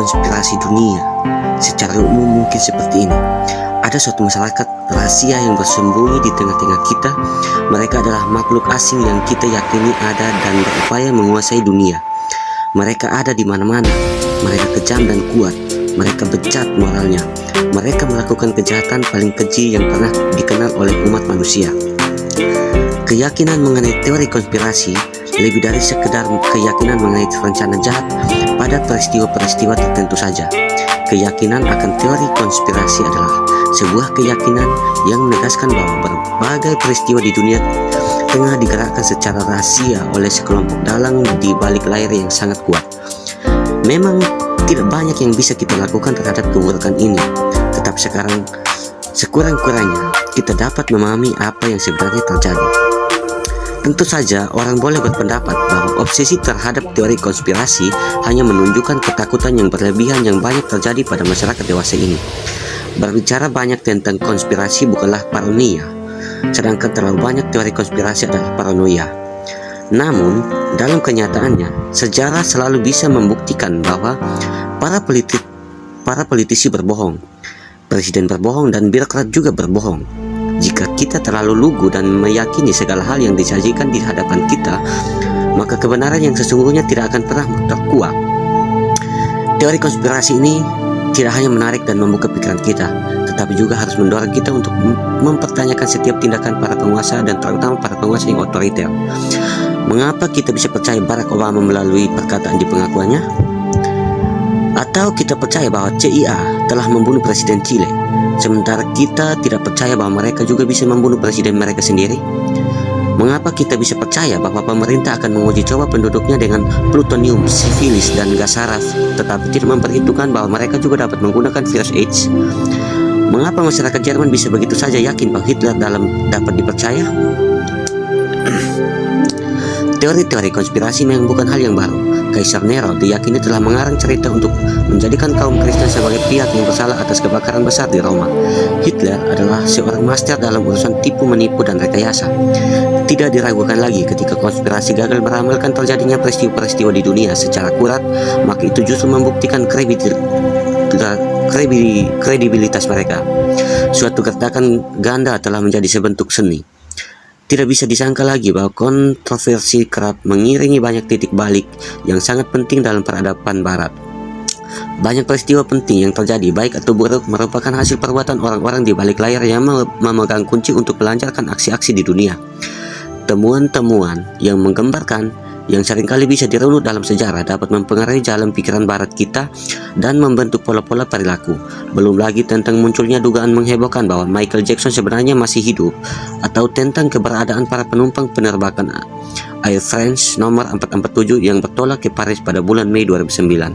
konspirasi dunia secara umum mungkin seperti ini. Ada suatu masyarakat rahasia yang bersembunyi di tengah-tengah kita. Mereka adalah makhluk asing yang kita yakini ada dan berupaya menguasai dunia. Mereka ada di mana-mana. Mereka kejam dan kuat. Mereka bejat moralnya. Mereka melakukan kejahatan paling keji yang pernah dikenal oleh umat manusia. Keyakinan mengenai teori konspirasi lebih dari sekedar keyakinan mengenai rencana jahat pada peristiwa-peristiwa tertentu saja. Keyakinan akan teori konspirasi adalah sebuah keyakinan yang menegaskan bahwa berbagai peristiwa di dunia tengah digerakkan secara rahasia oleh sekelompok dalang di balik layar yang sangat kuat. Memang tidak banyak yang bisa kita lakukan terhadap keburukan ini, tetapi sekarang sekurang-kurangnya kita dapat memahami apa yang sebenarnya terjadi. Tentu saja orang boleh berpendapat bahwa obsesi terhadap teori konspirasi hanya menunjukkan ketakutan yang berlebihan yang banyak terjadi pada masyarakat dewasa ini. Berbicara banyak tentang konspirasi bukanlah paranoia, sedangkan terlalu banyak teori konspirasi adalah paranoia. Namun, dalam kenyataannya, sejarah selalu bisa membuktikan bahwa para politisi berbohong, presiden berbohong, dan birokrat juga berbohong. Jika kita terlalu lugu dan meyakini segala hal yang disajikan di hadapan kita, maka kebenaran yang sesungguhnya tidak akan pernah terkuak. Teori konspirasi ini tidak hanya menarik dan membuka pikiran kita, tetapi juga harus mendorong kita untuk mempertanyakan setiap tindakan para penguasa dan terutama para penguasa yang otoriter. Mengapa kita bisa percaya Barack Obama melalui perkataan di pengakuannya? Atau kita percaya bahwa CIA telah membunuh Presiden Chile, sementara kita tidak percaya bahwa mereka juga bisa membunuh presiden mereka sendiri? Mengapa kita bisa percaya bahwa pemerintah akan menguji coba penduduknya dengan plutonium, sifilis, dan gas saraf, tetapi tidak memperhitungkan bahwa mereka juga dapat menggunakan virus AIDS? Mengapa masyarakat Jerman bisa begitu saja yakin bahwa Hitler dapat dipercaya? Teori-teori konspirasi memang bukan hal yang baru. Kaisar Nero diyakini telah mengarang cerita untuk menjadikan kaum Kristen sebagai pihak yang bersalah atas kebakaran besar di Roma. Hitler adalah seorang master dalam urusan tipu menipu dan rekayasa. Tidak diragukan lagi ketika konspirasi gagal meramalkan terjadinya peristiwa-peristiwa di dunia secara akurat, maka itu justru membuktikan kredibilitas mereka. Suatu gertakan ganda telah menjadi sebentuk seni. Tidak bisa disangka lagi bahwa kontroversi kerap mengiringi banyak titik balik yang sangat penting dalam peradaban Barat. Banyak peristiwa penting yang terjadi, baik atau buruk, merupakan hasil perbuatan orang-orang di balik layar yang memegang kunci untuk melancarkan aksi-aksi di dunia. Temuan-temuan yang menggambarkan yang seringkali bisa dirunut dalam sejarah dapat mempengaruhi jalan pikiran Barat kita dan membentuk pola-pola perilaku. Belum lagi tentang munculnya dugaan menghebohkan bahwa Michael Jackson sebenarnya masih hidup, atau tentang keberadaan para penumpang penerbangan Air France nomor 447 yang bertolak ke Paris pada bulan Mei 2009.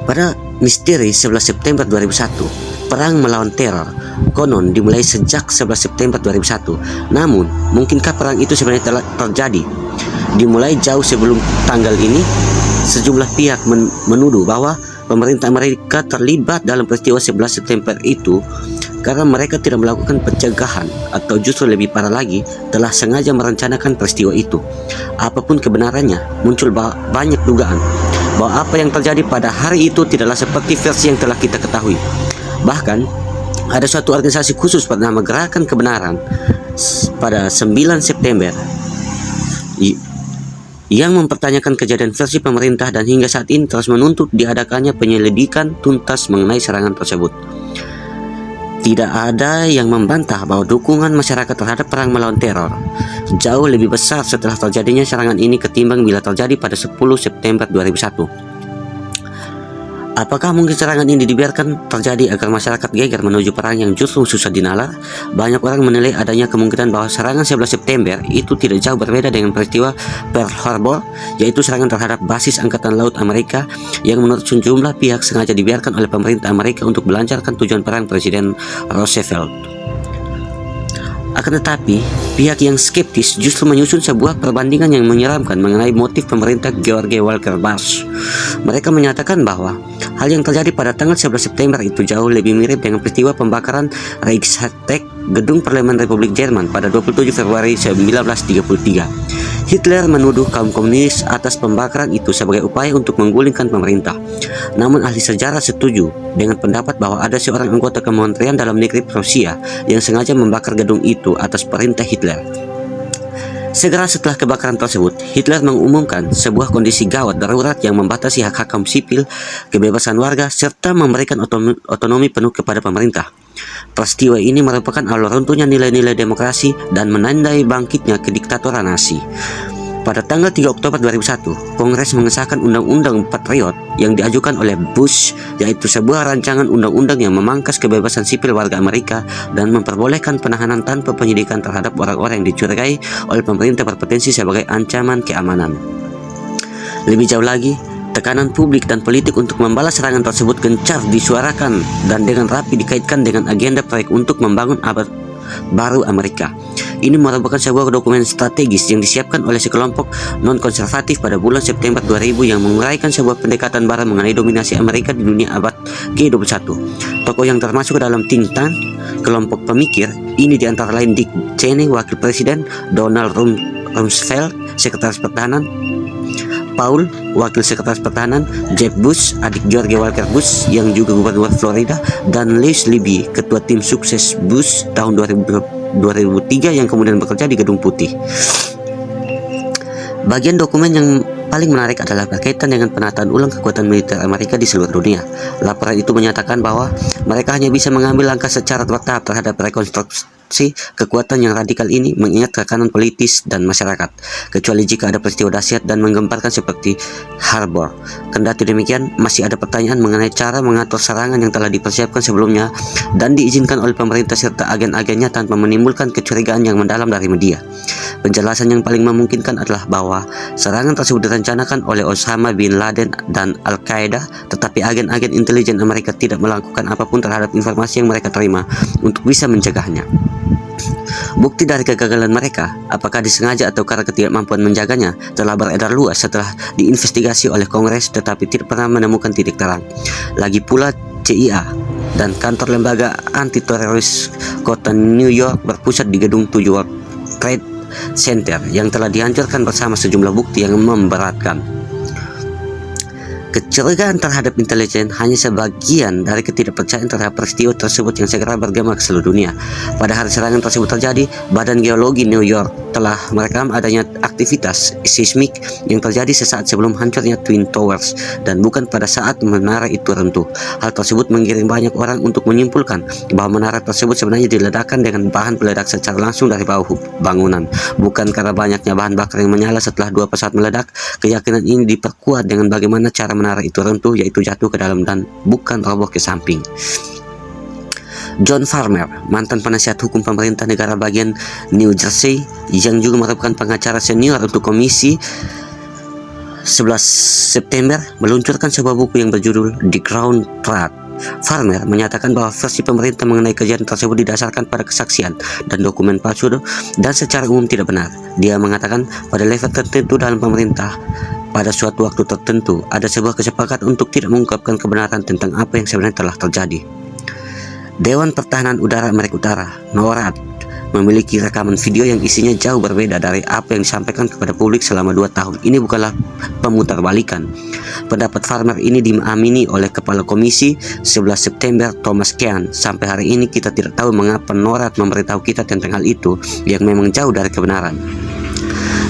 Pada misteri 11 September 2001, perang melawan teror konon dimulai sejak 11 September 2001. Namun, mungkinkah perang itu sebenarnya telah terjadi? Dimulai jauh sebelum tanggal ini, sejumlah pihak menuduh bahwa pemerintah Amerika terlibat dalam peristiwa 11 September itu karena mereka tidak melakukan pencegahan, atau justru lebih parah lagi, telah sengaja merencanakan peristiwa itu. Apapun kebenarannya, muncul banyak dugaan bahwa apa yang terjadi pada hari itu tidaklah seperti versi yang telah kita ketahui. Bahkan, ada suatu organisasi khusus bernama Gerakan Kebenaran pada 9 September yang mempertanyakan kejadian versi pemerintah dan hingga saat ini terus menuntut diadakannya penyelidikan tuntas mengenai serangan tersebut. Tidak ada yang membantah bahwa dukungan masyarakat terhadap perang melawan teror jauh lebih besar setelah terjadinya serangan ini ketimbang bila terjadi pada 10 September 2001. Apakah mungkin serangan ini dibiarkan terjadi agar masyarakat geger menuju perang yang justru susah dinalar? Banyak orang menilai adanya kemungkinan bahwa serangan 11 September itu tidak jauh berbeda dengan peristiwa Pearl Harbor, yaitu serangan terhadap basis Angkatan Laut Amerika yang menurut sejumlah pihak sengaja dibiarkan oleh pemerintah Amerika untuk melancarkan tujuan perang Presiden Roosevelt. Akan tetapi, pihak yang skeptis justru menyusun sebuah perbandingan yang menyeramkan mengenai motif pemerintah George Walker Bush. Mereka menyatakan bahwa hal yang terjadi pada tanggal 11 September itu jauh lebih mirip dengan peristiwa pembakaran Reichstag Gedung Parlemen Republik Jerman pada 27 Februari 1933. Hitler menuduh kaum komunis atas pembakaran itu sebagai upaya untuk menggulingkan pemerintah. Namun ahli sejarah setuju dengan pendapat bahwa ada seorang anggota Kementerian Dalam Negeri Prusia yang sengaja membakar gedung itu atas perintah Hitler. Segera setelah kebakaran tersebut, Hitler mengumumkan sebuah kondisi gawat darurat yang membatasi hak-hak kaum sipil, kebebasan warga, serta memberikan otonomi penuh kepada pemerintah. Peristiwa ini merupakan awal runtuhnya nilai-nilai demokrasi dan menandai bangkitnya kediktatoran Nazi. Pada tanggal 3 Oktober 2001, Kongres mengesahkan Undang-Undang Patriot yang diajukan oleh Bush, yaitu sebuah rancangan undang-undang yang memangkas kebebasan sipil warga Amerika dan memperbolehkan penahanan tanpa penyidikan terhadap orang-orang yang dicurigai oleh pemerintah berpotensi sebagai ancaman keamanan. Lebih jauh lagi, tekanan publik dan politik untuk membalas serangan tersebut gencar disuarakan dan dengan rapi dikaitkan dengan agenda proyek untuk membangun abad baru Amerika. Ini merupakan sebuah dokumen strategis yang disiapkan oleh sekelompok non-konservatif pada bulan September 2000 yang menguraikan sebuah pendekatan barat mengenai dominasi Amerika di dunia abad ke-21. Tokoh yang termasuk ke dalam think tank kelompok pemikir ini diantara lain Dick Cheney, Wakil Presiden, Donald Rumsfeld, Sekretaris Pertahanan, Paul, Wakil Sekretaris Pertahanan, Jeb Bush, adik George Walker Bush yang juga Gubernur Florida, dan Les Libby, Ketua Tim Sukses Bush tahun 2003 yang kemudian bekerja di Gedung Putih. Bagian dokumen yang paling menarik adalah berkaitan dengan penataan ulang kekuatan militer Amerika di seluruh dunia. Laporan itu menyatakan bahwa mereka hanya bisa mengambil langkah secara bertahap terhadap rekonstruksi kekuatan yang radikal ini, mengingat tekanan politis dan masyarakat, kecuali jika ada peristiwa dahsyat dan menggemparkan seperti Harbor. Kendati demikian, masih ada pertanyaan mengenai cara mengatur serangan yang telah dipersiapkan sebelumnya dan diizinkan oleh pemerintah serta agen-agennya tanpa menimbulkan kecurigaan yang mendalam dari media. Penjelasan yang paling memungkinkan adalah bahwa serangan tersebut direncanakan oleh Osama bin Laden dan Al-Qaeda, tetapi agen-agen intelijen Amerika tidak melakukan apapun terhadap informasi yang mereka terima untuk bisa mencegahnya. Bukti dari kegagalan mereka, apakah disengaja atau karena ketidakmampuan menjaganya, telah beredar luas setelah diinvestigasi oleh Kongres tetapi tidak pernah menemukan titik terang. Lagi pula CIA dan kantor lembaga anti-teroris kota New York berpusat di gedung 7 World Trade Center yang telah dihancurkan bersama sejumlah bukti yang memberatkan. Kecurigaan terhadap intelijen hanya sebagian dari ketidakpercayaan terhadap peristiwa tersebut yang segera bergema ke seluruh dunia. Pada hari serangan tersebut terjadi, Badan Geologi New York telah merekam adanya aktivitas seismik yang terjadi sesaat sebelum hancurnya Twin Towers dan bukan pada saat menara itu runtuh. Hal tersebut menggiring banyak orang untuk menyimpulkan bahwa menara tersebut sebenarnya diledakkan dengan bahan peledak secara langsung dari bawah bangunan, bukan karena banyaknya bahan bakar yang menyala setelah dua pesawat meledak. Keyakinan ini diperkuat dengan bagaimana cara menara itu runtuh, yaitu jatuh ke dalam dan bukan roboh ke samping. John Farmer, mantan penasihat hukum pemerintah negara bagian New Jersey yang juga merupakan pengacara senior untuk Komisi 11 September, meluncurkan sebuah buku yang berjudul The Ground Truth. Farmer menyatakan bahwa versi pemerintah mengenai kejadian tersebut didasarkan pada kesaksian dan dokumen palsu dan secara umum tidak benar. Dia mengatakan pada level tertentu dalam pemerintah, pada suatu waktu tertentu, ada sebuah kesepakatan untuk tidak mengungkapkan kebenaran tentang apa yang sebenarnya telah terjadi. Dewan Pertahanan Udara Amerika Utara, NORAD, memiliki rekaman video yang isinya jauh berbeda dari apa yang disampaikan kepada publik selama 2 tahun. Ini bukanlah pemutarbalikan. Pendapat Farmer ini diamini oleh Kepala Komisi 11 September, Thomas Kean. Sampai hari ini kita tidak tahu mengapa NORAD memberitahu kita tentang hal itu yang memang jauh dari kebenaran.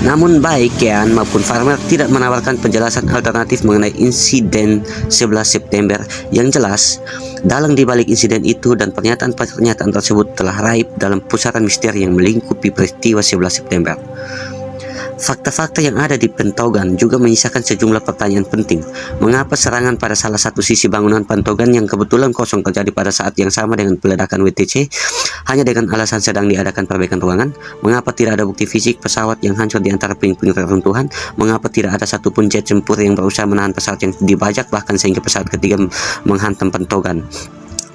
Namun baik Kean maupun Farmer tidak menawarkan penjelasan alternatif mengenai insiden 11 September yang jelas. Dalang dibalik insiden itu dan pernyataan-pernyataan tersebut telah raib dalam pusaran misteri yang melingkupi peristiwa 11 September. Fakta-fakta yang ada di Pentagon juga menyisakan sejumlah pertanyaan penting. Mengapa serangan pada salah satu sisi bangunan Pentagon yang kebetulan kosong terjadi pada saat yang sama dengan peledakan WTC hanya dengan alasan sedang diadakan perbaikan ruangan? Mengapa tidak ada bukti fisik pesawat yang hancur di antara puing-puing reruntuhan? Mengapa tidak ada satupun jet tempur yang berusaha menahan pesawat yang dibajak bahkan sehingga pesawat ketiga menghantam Pentagon?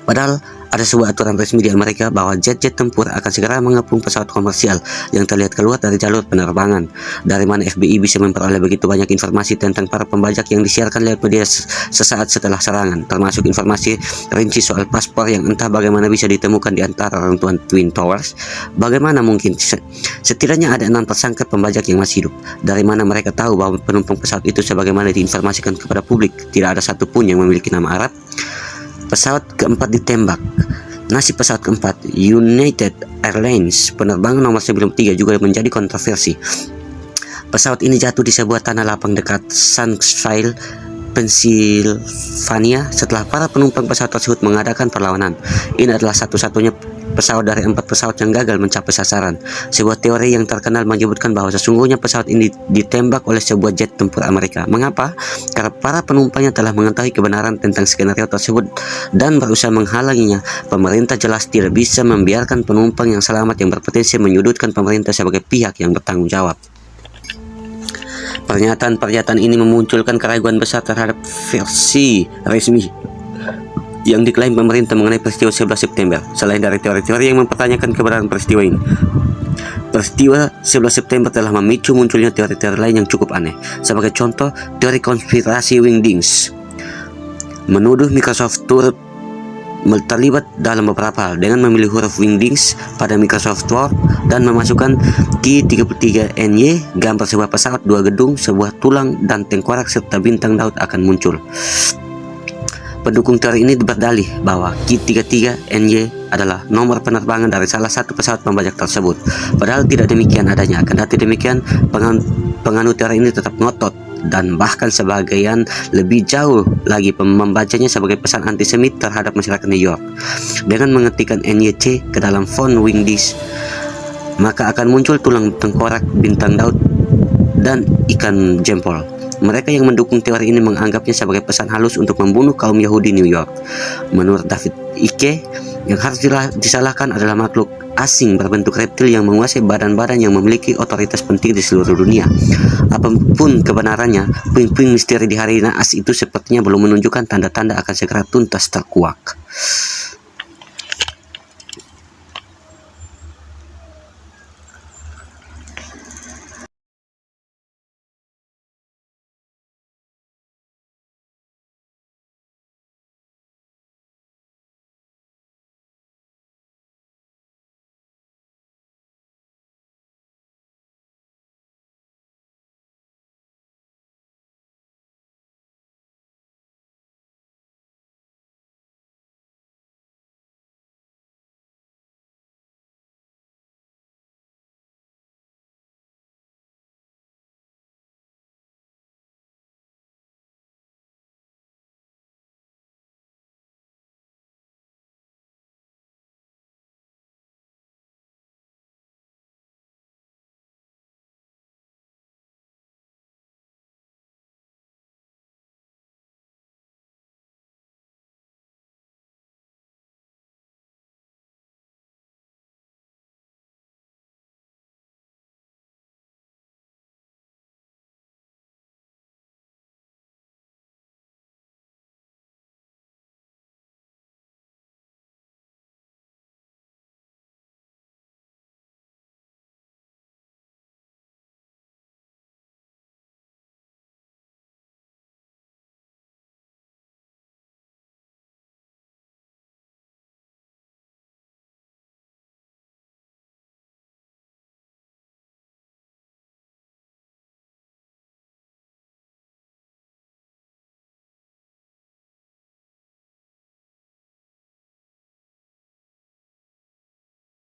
Padahal ada sebuah aturan resmi di Amerika bahwa jet-jet tempur akan segera mengepung pesawat komersial yang terlihat keluar dari jalur penerbangan. Dari mana FBI bisa memperoleh begitu banyak informasi tentang para pembajak yang disiarkan lewat media sesaat setelah serangan, termasuk informasi rinci soal paspor yang entah bagaimana bisa ditemukan di antara reruntuhan Twin Towers. Bagaimana mungkin? Setidaknya ada 6 tersangka pembajak yang masih hidup. Dari mana mereka tahu bahwa penumpang pesawat itu sebagaimana diinformasikan kepada publik tidak ada satupun yang memiliki nama Arab? Pesawat keempat ditembak. Nasib pesawat keempat, United Airlines penerbangan nomor 93, juga menjadi kontroversi. Pesawat ini jatuh di sebuah tanah lapang dekat Sunksville, Pennsylvania setelah para penumpang pesawat tersebut mengadakan perlawanan. Ini adalah satu-satunya pesawat dari 4 pesawat yang gagal mencapai sasaran. Sebuah teori yang terkenal menyebutkan bahwa sesungguhnya pesawat ini ditembak oleh sebuah jet tempur Amerika. Mengapa? Karena para penumpangnya telah mengetahui kebenaran tentang skenario tersebut dan berusaha menghalanginya. Pemerintah jelas tidak bisa membiarkan penumpang yang selamat yang berpotensi menyudutkan pemerintah sebagai pihak yang bertanggung jawab. Pernyataan-pernyataan ini memunculkan keraguan besar terhadap versi resmi yang diklaim pemerintah mengenai peristiwa 11 September. Selain dari teori-teori yang mempertanyakan kebenaran peristiwa ini, peristiwa 11 September telah memicu munculnya teori-teori lain yang cukup aneh. Sebagai contoh, teori konspirasi Wingdings menuduh Microsoft turut terlibat dalam beberapa hal dengan memilih huruf Wingdings pada Microsoft Word dan memasukkan Ki-33NY, gambar sebuah pesawat, 2 gedung, sebuah tulang, dan tengkorak serta bintang Daud akan muncul. Pendukung teori ini berdalih bahwa Ki-33NY adalah nomor penerbangan dari salah satu pesawat pembajak tersebut. Padahal tidak demikian adanya. Kendati demikian, penganut teori ini tetap ngotot dan bahkan sebagian lebih jauh lagi membacanya sebagai pesan antisemit terhadap masyarakat New York. Dengan mengetikkan NYC ke dalam font Wingdings, maka akan muncul tulang tengkorak, bintang Daud, dan ikan jempol. Mereka yang mendukung teori ini menganggapnya sebagai pesan halus untuk membunuh kaum Yahudi New York. Menurut David Icke, yang harus disalahkan adalah makhluk asing berbentuk reptil yang menguasai badan-badan yang memiliki otoritas penting di seluruh dunia. Apapun kebenarannya, puing-puing misteri di hari naas itu sepertinya belum menunjukkan tanda-tanda akan segera tuntas terkuak.